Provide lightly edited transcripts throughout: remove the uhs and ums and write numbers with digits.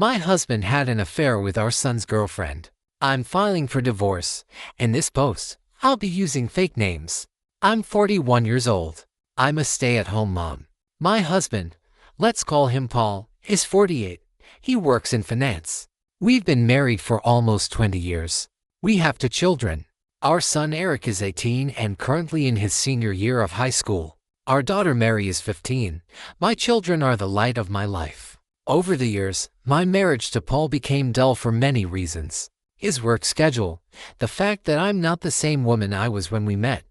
My husband had an affair with our son's girlfriend. I'm filing for divorce. In this post, I'll be using fake names. I'm 41 years old. I'm a stay-at-home mom. My husband, let's call him Paul, is 48. He works in finance. We've been married for almost 20 years. We have 2 children. Our son Eric is 18 and currently in his senior year of high school. Our daughter Mary is 15. My children are the light of my life. Over the years, my marriage to Paul became dull for many reasons. His work schedule, the fact that I'm not the same woman I was when we met,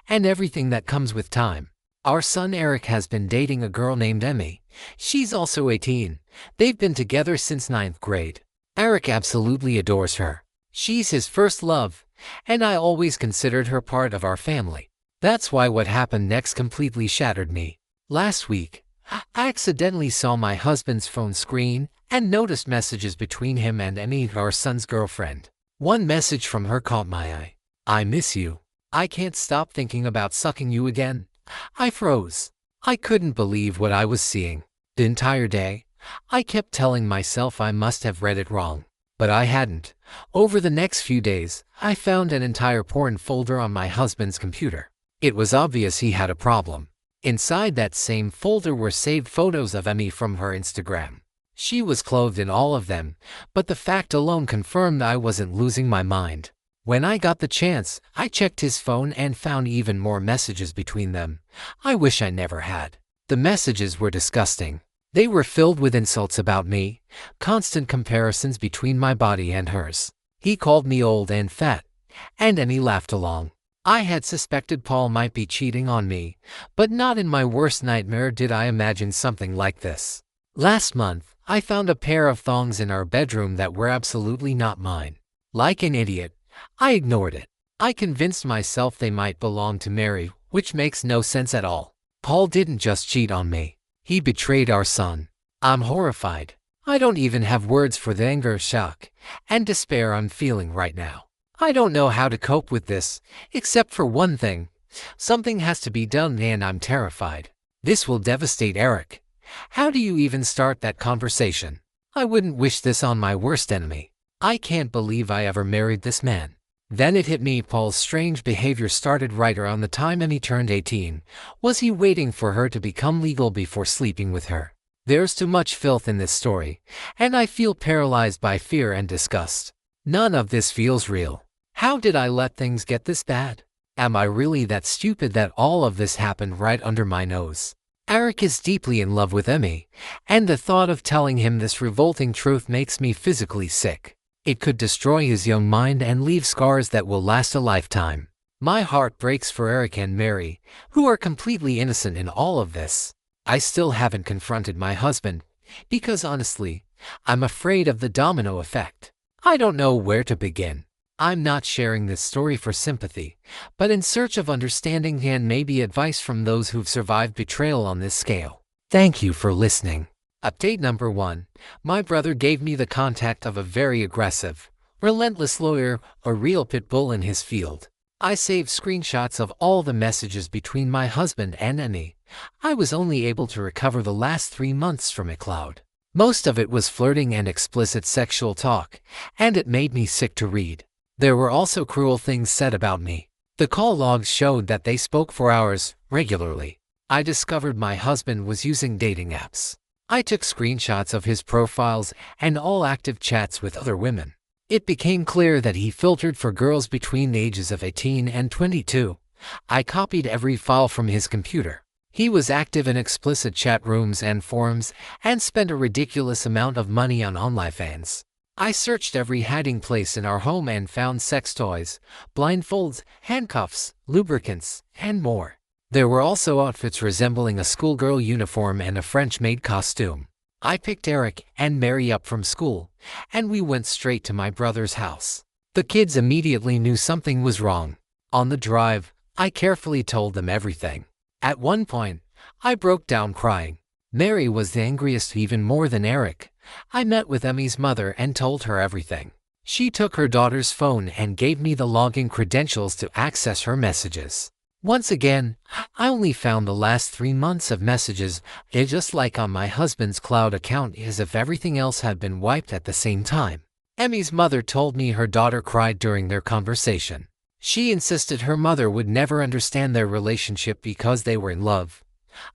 and everything that comes with time. Our son Eric has been dating a girl named Emmy. She's also 18. They've been together since 9th grade. Eric absolutely adores her. She's his first love, and I always considered her part of our family. That's why what happened next completely shattered me. Last week, I accidentally saw my husband's phone screen and noticed messages between him and Emmy, our son's girlfriend. One message from her caught my eye. "I miss you. I can't stop thinking about sucking you again." I froze. I couldn't believe what I was seeing. The entire day, I kept telling myself I must have read it wrong. But I hadn't. Over the next few days, I found an entire porn folder on my husband's computer. It was obvious he had a problem. Inside that same folder were saved photos of Emmy from her Instagram. She was clothed in all of them, but the fact alone confirmed I wasn't losing my mind. When I got the chance, I checked his phone and found even more messages between them. I wish I never had. The messages were disgusting. They were filled with insults about me, constant comparisons between my body and hers. He called me old and fat, and Emmy laughed along. I had suspected Paul might be cheating on me, but not in my worst nightmare did I imagine something like this. Last month, I found a pair of thongs in our bedroom that were absolutely not mine. Like an idiot, I ignored it. I convinced myself they might belong to Mary, which makes no sense at all. Paul didn't just cheat on me. He betrayed our son. I'm horrified. I don't even have words for the anger, shock, and despair I'm feeling right now. I don't know how to cope with this, except for one thing. Something has to be done, and I'm terrified. This will devastate Eric. How do you even start that conversation? I wouldn't wish this on my worst enemy. I can't believe I ever married this man. Then it hit me, Paul's strange behavior started right around the time Emmy turned 18. Was he waiting for her to become legal before sleeping with her? There's too much filth in this story, and I feel paralyzed by fear and disgust. None of this feels real. How did I let things get this bad? Am I really that stupid that all of this happened right under my nose? Eric is deeply in love with Emmy, and the thought of telling him this revolting truth makes me physically sick. It could destroy his young mind and leave scars that will last a lifetime. My heart breaks for Eric and Mary, who are completely innocent in all of this. I still haven't confronted my husband, because honestly, I'm afraid of the domino effect. I don't know where to begin. I'm not sharing this story for sympathy, but in search of understanding and maybe advice from those who've survived betrayal on this scale. Thank you for listening. Update number 1. My brother gave me the contact of a very aggressive, relentless lawyer, a real pit bull in his field. I saved screenshots of all the messages between my husband and Emmy. I was only able to recover the last 3 months from iCloud. Most of it was flirting and explicit sexual talk, and it made me sick to read. There were also cruel things said about me. The call logs showed that they spoke for hours, regularly. I discovered my husband was using dating apps. I took screenshots of his profiles and all active chats with other women. It became clear that he filtered for girls between the ages of 18 and 22. I copied every file from his computer. He was active in explicit chat rooms and forums and spent a ridiculous amount of money on OnlyFans. I searched every hiding place in our home and found sex toys, blindfolds, handcuffs, lubricants, and more. There were also outfits resembling a schoolgirl uniform and a French-maid costume. I picked Eric and Mary up from school, and we went straight to my brother's house. The kids immediately knew something was wrong. On the drive, I carefully told them everything. At one point, I broke down crying. Mary was the angriest, even more than Eric. I met with Emmy's mother and told her everything. She took her daughter's phone and gave me the login credentials to access her messages. Once again, I only found the last 3 months of messages. It's just like on my husband's cloud account, as if everything else had been wiped at the same time. Emmy's mother told me her daughter cried during their conversation. She insisted her mother would never understand their relationship because they were in love.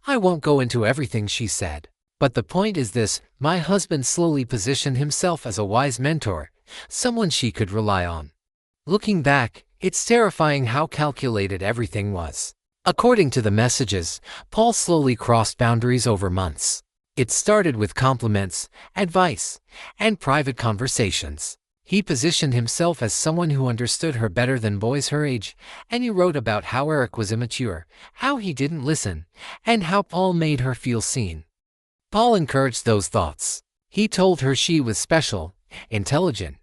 I won't go into everything she said. But the point is this: my husband slowly positioned himself as a wise mentor, someone she could rely on. Looking back, it's terrifying how calculated everything was. According to the messages, Paul slowly crossed boundaries over months. It started with compliments, advice, and private conversations. He positioned himself as someone who understood her better than boys her age, and he wrote about how Eric was immature, how he didn't listen, and how Paul made her feel seen. Paul encouraged those thoughts. He told her she was special, intelligent,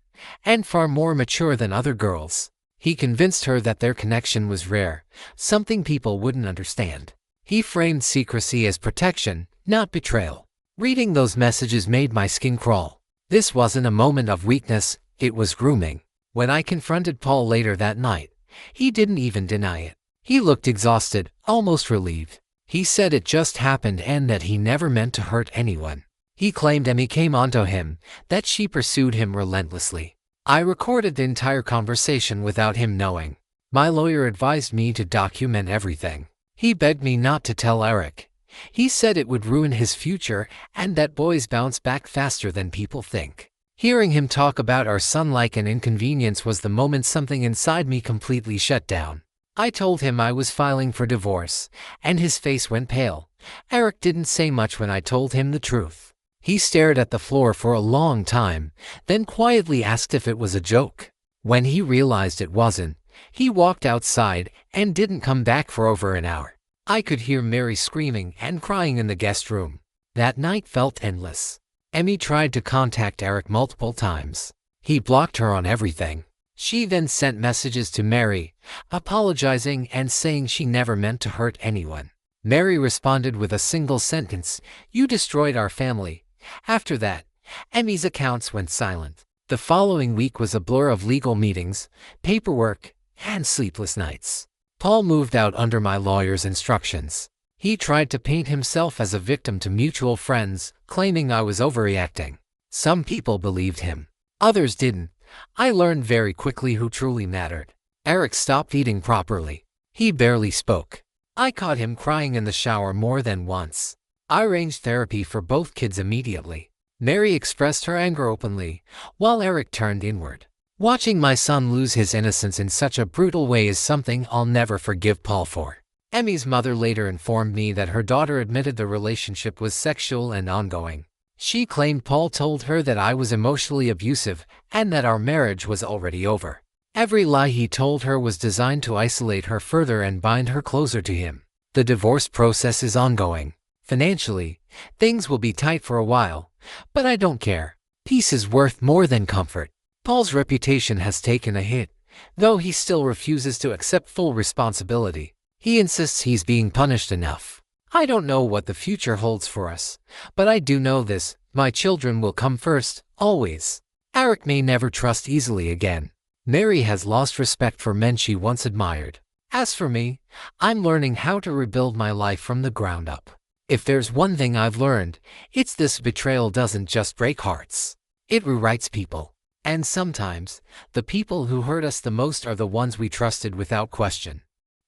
and far more mature than other girls. He convinced her that their connection was rare, something people wouldn't understand. He framed secrecy as protection, not betrayal. Reading those messages made my skin crawl. This wasn't a moment of weakness, it was grooming. When I confronted Paul later that night, he didn't even deny it. He looked exhausted, almost relieved. He said it just happened and that he never meant to hurt anyone. He claimed Emmy came onto him, that she pursued him relentlessly. I recorded the entire conversation without him knowing. My lawyer advised me to document everything. He begged me not to tell Eric. He said it would ruin his future and that boys bounce back faster than people think. Hearing him talk about our son like an inconvenience was the moment something inside me completely shut down. I told him I was filing for divorce, and his face went pale. Eric didn't say much when I told him the truth. He stared at the floor for a long time, then quietly asked if it was a joke. When he realized it wasn't, he walked outside and didn't come back for over an hour. I could hear Mary screaming and crying in the guest room. That night felt endless. Emmy tried to contact Eric multiple times. He blocked her on everything. She then sent messages to Mary, apologizing and saying she never meant to hurt anyone. Mary responded with a single sentence, "You destroyed our family." After that, Emmy's accounts went silent. The following week was a blur of legal meetings, paperwork, and sleepless nights. Paul moved out under my lawyer's instructions. He tried to paint himself as a victim to mutual friends, claiming I was overreacting. Some people believed him. Others didn't. I learned very quickly who truly mattered. Eric stopped eating properly. He barely spoke. I caught him crying in the shower more than once. I arranged therapy for both kids immediately. Mary expressed her anger openly, while Eric turned inward. Watching my son lose his innocence in such a brutal way is something I'll never forgive Paul for. Emmy's mother later informed me that her daughter admitted the relationship was sexual and ongoing. She claimed Paul told her that I was emotionally abusive and that our marriage was already over. Every lie he told her was designed to isolate her further and bind her closer to him. The divorce process is ongoing. Financially, things will be tight for a while, but I don't care. Peace is worth more than comfort. Paul's reputation has taken a hit, though he still refuses to accept full responsibility. He insists he's being punished enough. I don't know what the future holds for us, but I do know this: my children will come first, always. Eric may never trust easily again. Mary has lost respect for men she once admired. As for me, I'm learning how to rebuild my life from the ground up. If there's one thing I've learned, it's this: betrayal doesn't just break hearts. It rewrites people. And sometimes, the people who hurt us the most are the ones we trusted without question.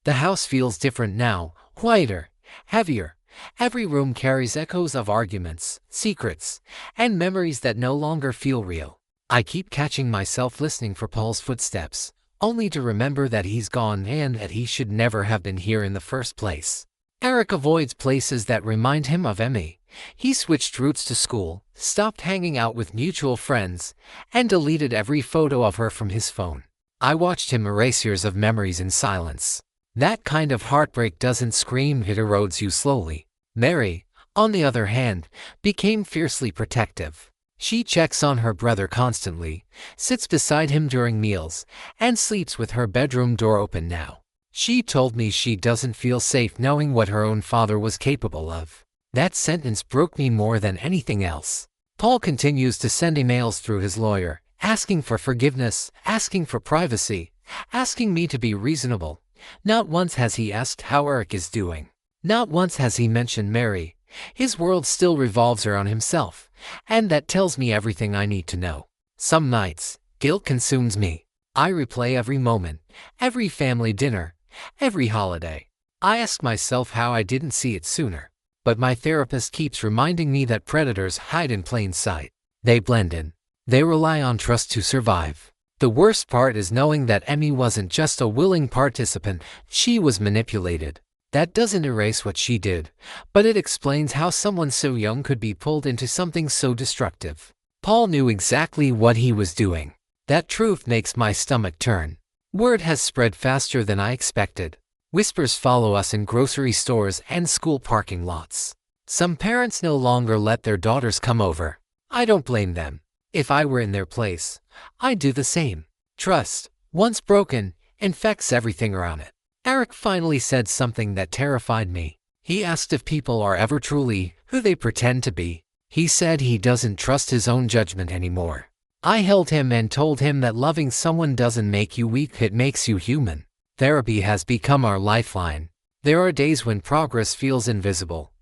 The house feels different now, quieter, heavier. Every room carries echoes of arguments, secrets, and memories that no longer feel real. I keep catching myself listening for Paul's footsteps, only to remember that he's gone and that he should never have been here in the first place. Eric avoids places that remind him of Emmy. He switched routes to school, stopped hanging out with mutual friends, and deleted every photo of her from his phone. I watched him erase years of memories in silence. That kind of heartbreak doesn't scream, it erodes you slowly. Mary, on the other hand, became fiercely protective. She checks on her brother constantly, sits beside him during meals, and sleeps with her bedroom door open now. She told me she doesn't feel safe knowing what her own father was capable of. That sentence broke me more than anything else. Paul continues to send emails through his lawyer, asking for forgiveness, asking for privacy, asking me to be reasonable, Not once has he asked how Eric is doing. Not once has he mentioned Mary. His world still revolves around himself, and that tells me everything I need to know. Some nights, guilt consumes me. I replay every moment, every family dinner, every holiday. I ask myself how I didn't see it sooner. But my therapist keeps reminding me that predators hide in plain sight. They blend in. They rely on trust to survive. The worst part is knowing that Emmy wasn't just a willing participant, she was manipulated. That doesn't erase what she did, but it explains how someone so young could be pulled into something so destructive. Paul knew exactly what he was doing. That truth makes my stomach turn. Word has spread faster than I expected. Whispers follow us in grocery stores and school parking lots. Some parents no longer let their daughters come over. I don't blame them. If I were in their place, I'd do the same. Trust, once broken, infects everything around it. Eric finally said something that terrified me. He asked if people are ever truly who they pretend to be. He said he doesn't trust his own judgment anymore. I held him and told him that loving someone doesn't make you weak, it makes you human. Therapy has become our lifeline. There are days when progress feels invisible,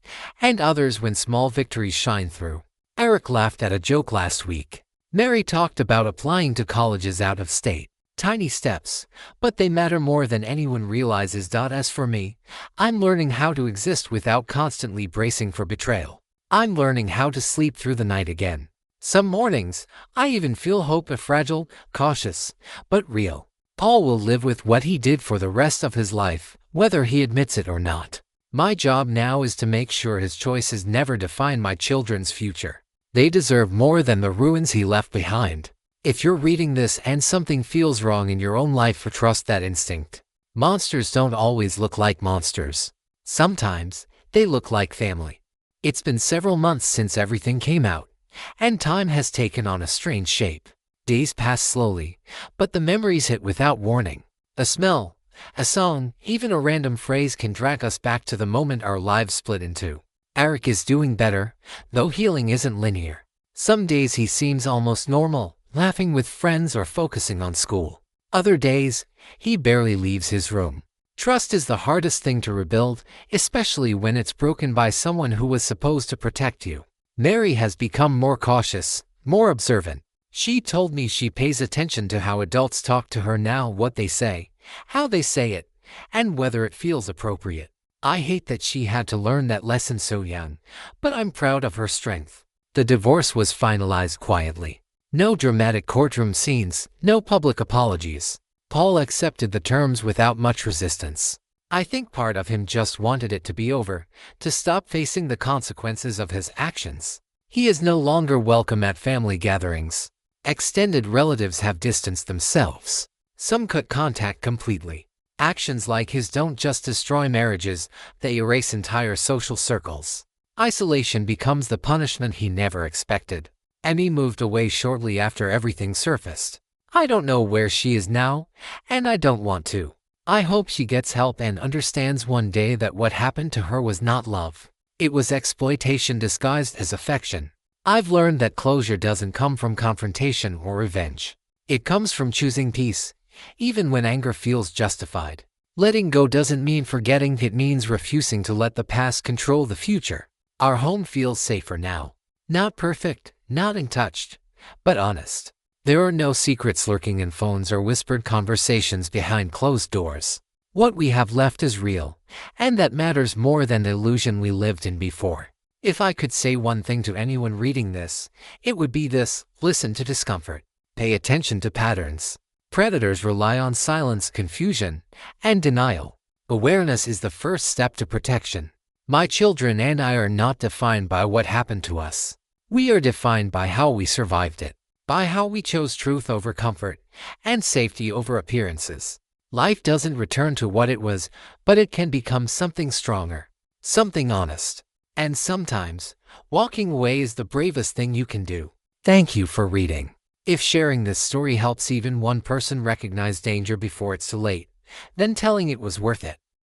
and others when small victories shine through. Eric laughed at a joke last week. Mary talked about applying to colleges out of state. Tiny steps, but they matter more than anyone realizes. As for me, I'm learning how to exist without constantly bracing for betrayal. I'm learning how to sleep through the night again. Some mornings, I even feel hope, fragile, cautious, but real. Paul will live with what he did for the rest of his life, whether he admits it or not. My job now is to make sure his choices never define my children's future. They deserve more than the ruins he left behind. If you're reading this and something feels wrong in your own life, trust that instinct. Monsters don't always look like monsters. Sometimes, they look like family. It's been several months since everything came out, and time has taken on a strange shape. Days pass slowly, but the memories hit without warning. A smell, a song, even a random phrase can drag us back to the moment our lives split in two. Eric is doing better, though healing isn't linear. Some days he seems almost normal, laughing with friends or focusing on school. Other days, he barely leaves his room. Trust is the hardest thing to rebuild, especially when it's broken by someone who was supposed to protect you. Mary has become more cautious, more observant. She told me she pays attention to how adults talk to her now, what they say, how they say it, and whether it feels appropriate. I hate that she had to learn that lesson so young, but I'm proud of her strength. The divorce was finalized quietly. No dramatic courtroom scenes, no public apologies. Paul accepted the terms without much resistance. I think part of him just wanted it to be over, to stop facing the consequences of his actions. He is no longer welcome at family gatherings. Extended relatives have distanced themselves. Some cut contact completely. Actions like his don't just destroy marriages, they erase entire social circles. Isolation becomes the punishment he never expected. Emmy moved away shortly after everything surfaced. I don't know where she is now, and I don't want to. I hope she gets help and understands one day that what happened to her was not love. It was exploitation disguised as affection. I've learned that closure doesn't come from confrontation or revenge. It comes from choosing peace, even when anger feels justified. Letting go doesn't mean forgetting, it means refusing to let the past control the future. Our home feels safer now. Not perfect, not untouched, but honest. There are no secrets lurking in phones or whispered conversations behind closed doors. What we have left is real, and that matters more than the illusion we lived in before. If I could say one thing to anyone reading this, it would be this: listen to discomfort. Pay attention to patterns. Predators rely on silence, confusion, and denial. Awareness is the first step to protection. My children and I are not defined by what happened to us. We are defined by how we survived it, by how we chose truth over comfort, and safety over appearances. Life doesn't return to what it was, but it can become something stronger, something honest. And sometimes, walking away is the bravest thing you can do. Thank you for reading. If sharing this story helps even one person recognize danger before it's too late, then telling it was worth it.